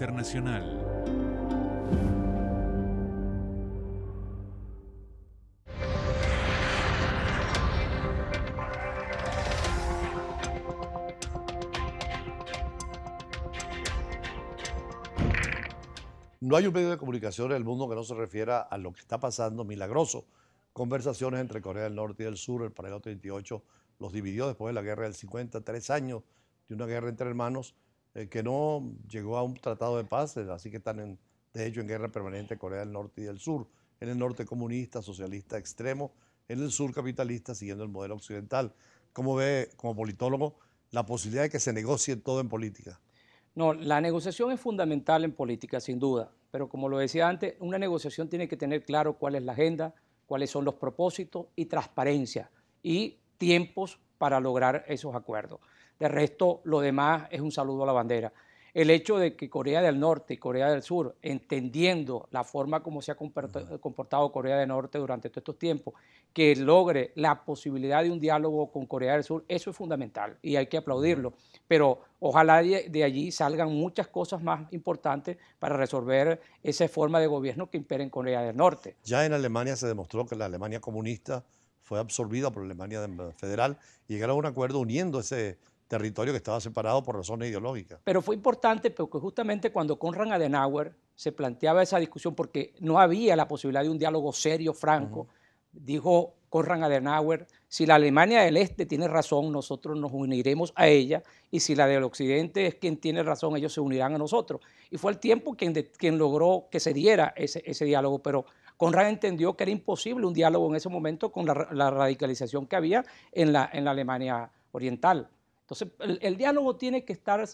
Internacional. No hay un medio de comunicación en el mundo que no se refiera a lo que está pasando milagroso. Conversaciones entre Corea del Norte y del Sur, el paralelo 38 los dividió después de la guerra del 53 años de una guerra entre hermanos que no llegó a un tratado de paz, así que están de hecho en guerra permanente Corea del Norte y del Sur. En el norte comunista, socialista extremo, en el sur capitalista, siguiendo el modelo occidental. ¿Cómo ve como politólogo la posibilidad de que se negocie todo en política? No, la negociación es fundamental en política, sin duda, pero como lo decía antes, una negociación tiene que tener claro cuál es la agenda, cuáles son los propósitos y transparencia y tiempos para lograr esos acuerdos. De resto, lo demás es un saludo a la bandera. El hecho de que Corea del Norte y Corea del Sur, entendiendo la forma como se ha comportado Corea del Norte durante todos estos tiempos, que logre la posibilidad de un diálogo con Corea del Sur, eso es fundamental y hay que aplaudirlo. Pero ojalá de allí salgan muchas cosas más importantes para resolver esa forma de gobierno que impera en Corea del Norte. Ya en Alemania se demostró que la Alemania comunista fue absorbida por la Alemania federal y llegaron a un acuerdo uniendo ese territorio que estaba separado por razones ideológicas. Pero fue importante porque justamente cuando Konrad Adenauer se planteaba esa discusión, porque no había la posibilidad de un diálogo serio, franco, dijo Konrad Adenauer, si la Alemania del Este tiene razón, nosotros nos uniremos a ella, y si la del Occidente es quien tiene razón, ellos se unirán a nosotros. Y fue el tiempo quien logró que se diera ese diálogo, pero Konrad entendió que era imposible un diálogo en ese momento con la radicalización que había en la Alemania oriental. Entonces, el diálogo tiene que estar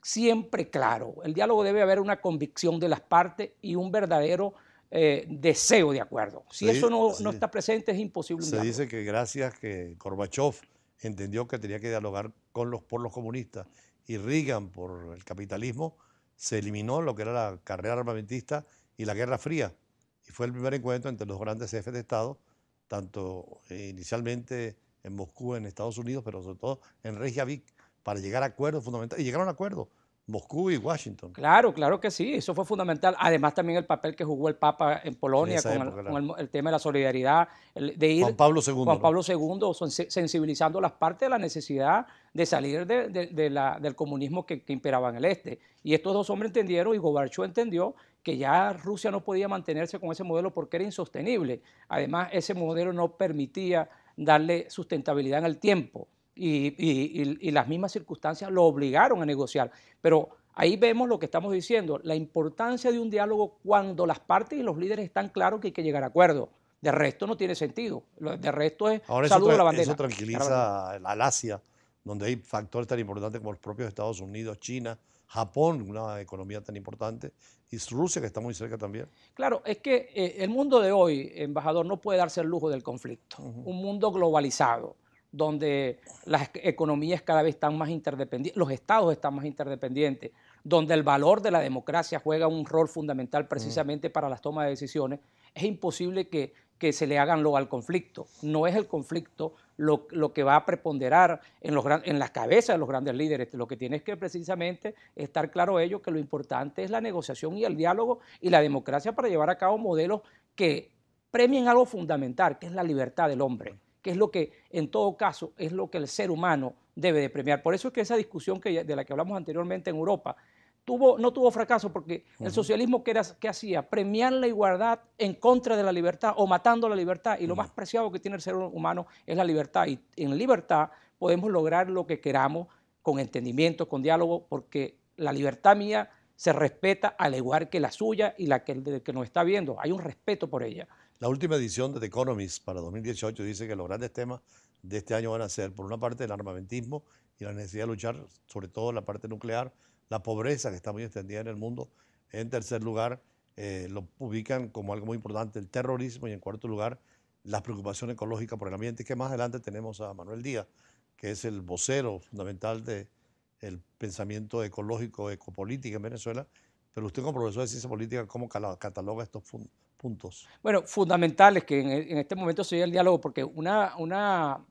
siempre claro. El diálogo debe haber una convicción de las partes y un verdadero deseo de acuerdo. Si eso no está presente, es imposible un diálogo. Se dice que gracias que Gorbachev entendió que tenía que dialogar por los comunistas y Reagan por el capitalismo, se eliminó lo que era la carrera armamentista y la Guerra Fría. Y fue el primer encuentro entre los grandes jefes de Estado, tanto inicialmente en Moscú, en Estados Unidos, pero sobre todo en Reykjavik, para llegar a acuerdos fundamentales. Y llegaron a acuerdos, Moscú y Washington. Claro, claro que sí, eso fue fundamental. Además también el papel que jugó el Papa en Polonia con el tema de la solidaridad, de ir Juan Pablo II, Juan Pablo II sensibilizando a las partes de la necesidad de salir del comunismo que imperaba en el este. Y estos dos hombres entendieron y Gorbachev entendió que ya Rusia no podía mantenerse con ese modelo porque era insostenible. Además, ese modelo no permitía darle sustentabilidad en el tiempo y las mismas circunstancias lo obligaron a negociar. Pero ahí vemos lo que estamos diciendo, la importancia de un diálogo cuando las partes y los líderes están claros que hay que llegar a acuerdos. De resto no tiene sentido. De resto es saludo a la bandera. Eso tranquiliza al Asia, donde hay factores tan importantes como los propios Estados Unidos, China, Japón, una economía tan importante, y Rusia, que está muy cerca también. Claro, es que el mundo de hoy, embajador, no puede darse el lujo del conflicto. Un mundo globalizado, donde las economías cada vez están más interdependientes, los estados están más interdependientes, donde el valor de la democracia juega un rol fundamental precisamente para las tomas de decisiones, es imposible que se le hagan lo al conflicto. No es el conflicto lo que va a preponderar en las cabezas de los grandes líderes. Lo que tiene es que precisamente estar claro ello que lo importante es la negociación y el diálogo y la democracia para llevar a cabo modelos que premien algo fundamental, que es la libertad del hombre, que es lo que, en todo caso, es lo que el ser humano debe de premiar. Por eso es que esa discusión de la que hablamos anteriormente en Europa no tuvo fracaso, porque el socialismo ¿qué hacía? Premiar la igualdad en contra de la libertad o matando la libertad. Y lo más preciado que tiene el ser humano es la libertad. Y en libertad podemos lograr lo que queramos con entendimiento, con diálogo, porque la libertad mía se respeta al igual que la suya y la que nos está viendo. Hay un respeto por ella. La última edición de The Economist para 2018 dice que los grandes temas de este año van a ser, por una parte, el armamentismo y la necesidad de luchar, sobre todo en la parte nuclear, la pobreza que está muy extendida en el mundo. En tercer lugar, lo ubican como algo muy importante el terrorismo y en cuarto lugar, la preocupación ecológica por el ambiente. Y que más adelante tenemos a Manuel Díaz, que es el vocero fundamental del pensamiento ecológico, ecopolítica en Venezuela. Pero usted como profesor de ciencia política, ¿cómo cataloga estos puntos? Bueno, fundamentales que en este momento sería el diálogo, porque una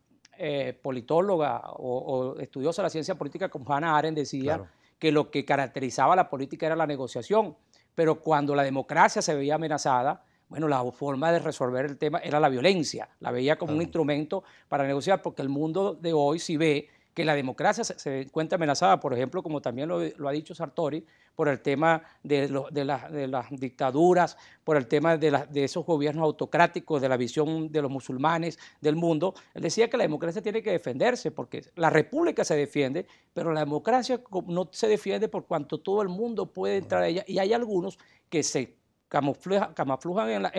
politóloga o estudiosa de la ciencia política como Hannah Arendt decía que lo que caracterizaba la política era la negociación, pero cuando la democracia se veía amenazada, bueno, la forma de resolver el tema era la violencia, la veía como un instrumento para negociar, porque el mundo de hoy sí ve que la democracia se encuentra amenazada, por ejemplo, como también lo ha dicho Sartori, por el tema de las dictaduras, por el tema de esos gobiernos autocráticos, de la visión de los musulmanes del mundo. Él decía que la democracia tiene que defenderse, porque la república se defiende, pero la democracia no se defiende por cuanto todo el mundo puede entrar a ella, y hay algunos que se camuflujan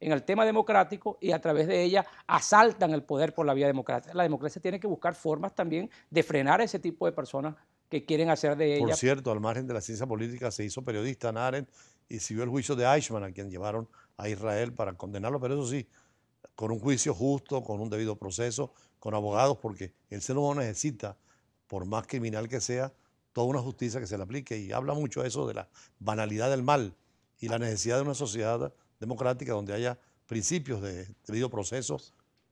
en el tema democrático y a través de ella asaltan el poder por la vía democrática. La democracia tiene que buscar formas también de frenar a ese tipo de personas que quieren hacer de ella. Por cierto, al margen de la ciencia política, se hizo periodista Hannah Arendt y siguió el juicio de Eichmann, a quien llevaron a Israel para condenarlo, pero eso sí, con un juicio justo, con un debido proceso, con abogados, porque el ser humano necesita, por más criminal que sea, toda una justicia que se le aplique. Y habla mucho eso de la banalidad del mal y la necesidad de una sociedad democrática donde haya principios de debido proceso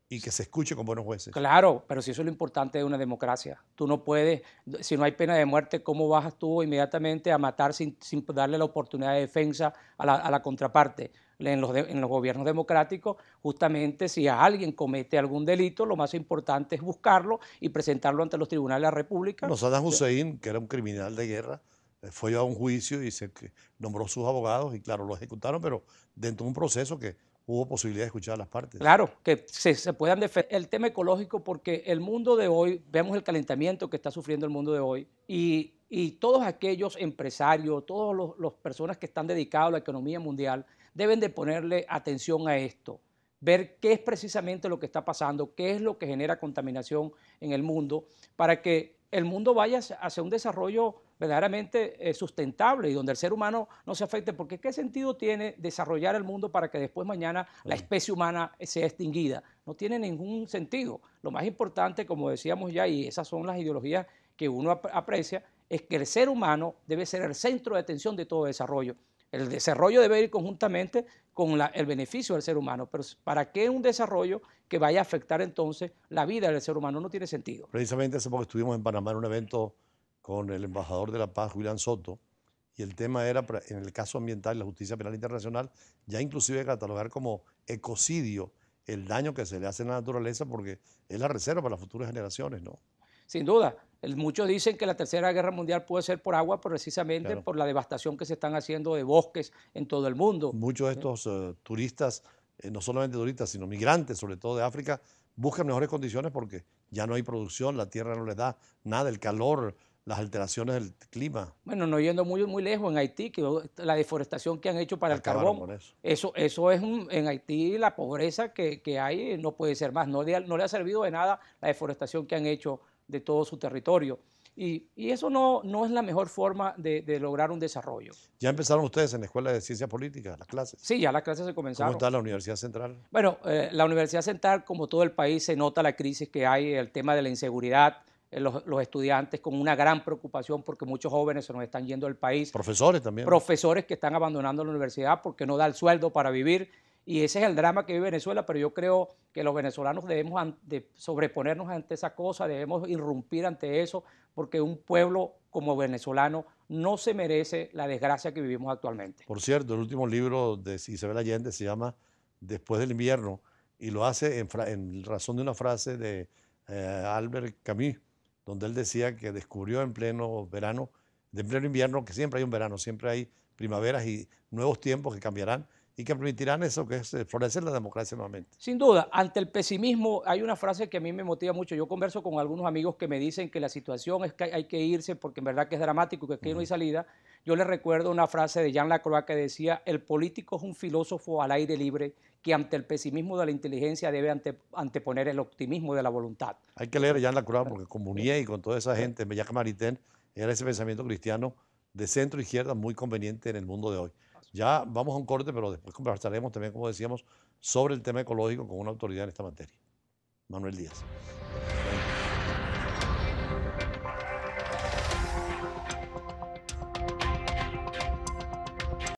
y que se escuche con buenos jueces. Claro, pero si eso es lo importante de una democracia. Tú no puedes, si no hay pena de muerte, ¿cómo vas tú inmediatamente a matar sin darle la oportunidad de defensa a la contraparte? En los gobiernos democráticos, justamente si alguien comete algún delito, lo más importante es buscarlo y presentarlo ante los tribunales de la República. Bueno, Saddam Hussein, que era un criminal de guerra, fue llevado a un juicio y se nombró sus abogados y claro, lo ejecutaron, pero dentro de un proceso que hubo posibilidad de escuchar a las partes. Claro, que se puedan defender. El tema ecológico, porque el mundo de hoy, vemos el calentamiento que está sufriendo el mundo de hoy y todos aquellos empresarios, todas las personas que están dedicados a la economía mundial deben de ponerle atención a esto, ver qué es precisamente lo que está pasando, qué es lo que genera contaminación en el mundo, para que el mundo vaya hacia un desarrollo verdaderamente sustentable y donde el ser humano no se afecte, porque ¿qué sentido tiene desarrollar el mundo para que después mañana la especie humana sea extinguida? No tiene ningún sentido. Lo más importante, como decíamos ya, y esas son las ideologías que uno aprecia, es que el ser humano debe ser el centro de atención de todo desarrollo. El desarrollo debe ir conjuntamente con el beneficio del ser humano, pero ¿para qué un desarrollo que vaya a afectar entonces la vida del ser humano? No tiene sentido. Precisamente hace poco estuvimos en Panamá en un evento con el embajador de la paz, Julián Soto, y el tema era, en el caso ambiental, la justicia penal internacional, ya inclusive catalogar como ecocidio el daño que se le hace a la naturaleza porque es la reserva para las futuras generaciones, ¿no? Sin duda, muchos dicen que la Tercera Guerra Mundial puede ser por agua, precisamente Claro. por la devastación que se están haciendo de bosques en todo el mundo. Muchos de estos turistas, no solamente turistas, sino migrantes, sobre todo de África, buscan mejores condiciones porque ya no hay producción, la tierra no les da nada, el calor, las alteraciones del clima. Bueno, no yendo muy lejos, en Haití, que la deforestación que han hecho para el Acabaron carbón, con eso. eso es en Haití la pobreza que hay no puede ser más. No le ha servido de nada la deforestación que han hecho de todo su territorio. Y eso no es la mejor forma de lograr un desarrollo. ¿Ya empezaron ustedes en la Escuela de Ciencias Políticas, las clases? Sí, ya las clases se ¿Cómo comenzaron. está la Universidad Central? Bueno, la Universidad Central, como todo el país, se nota la crisis que hay, el tema de la inseguridad, los estudiantes con una gran preocupación porque muchos jóvenes se nos están yendo del país. Profesores también. Profesores que están abandonando la universidad porque no da el sueldo para vivir. Y ese es el drama que vive Venezuela, pero yo creo que los venezolanos debemos de sobreponernos ante esa cosa, debemos irrumpir ante eso, porque un pueblo como venezolano no se merece la desgracia que vivimos actualmente. Por cierto, el último libro de Isabel Allende se llama Después del invierno y lo hace en razón de una frase de Albert Camus, donde él decía que descubrió en pleno verano, en pleno invierno, que siempre hay un verano, siempre hay primaveras y nuevos tiempos que cambiarán y que permitirán eso, que es florecer la democracia nuevamente. Sin duda, ante el pesimismo hay una frase que a mí me motiva mucho. Yo converso con algunos amigos que me dicen que la situación es que hay que irse porque en verdad que es dramático, que aquí no hay salida. Yo les recuerdo una frase de Jean Lacroix que decía: el político es un filósofo al aire libre que ante el pesimismo de la inteligencia debe anteponer el optimismo de la voluntad. Hay que leer a Jean Lacroix porque con Mounier y con toda esa gente, Jacques Maritain, era ese pensamiento cristiano de centro-izquierda muy conveniente en el mundo de hoy. Ya vamos a un corte, pero después conversaremos también, como decíamos, sobre el tema ecológico con una autoridad en esta materia. Manuel Díaz.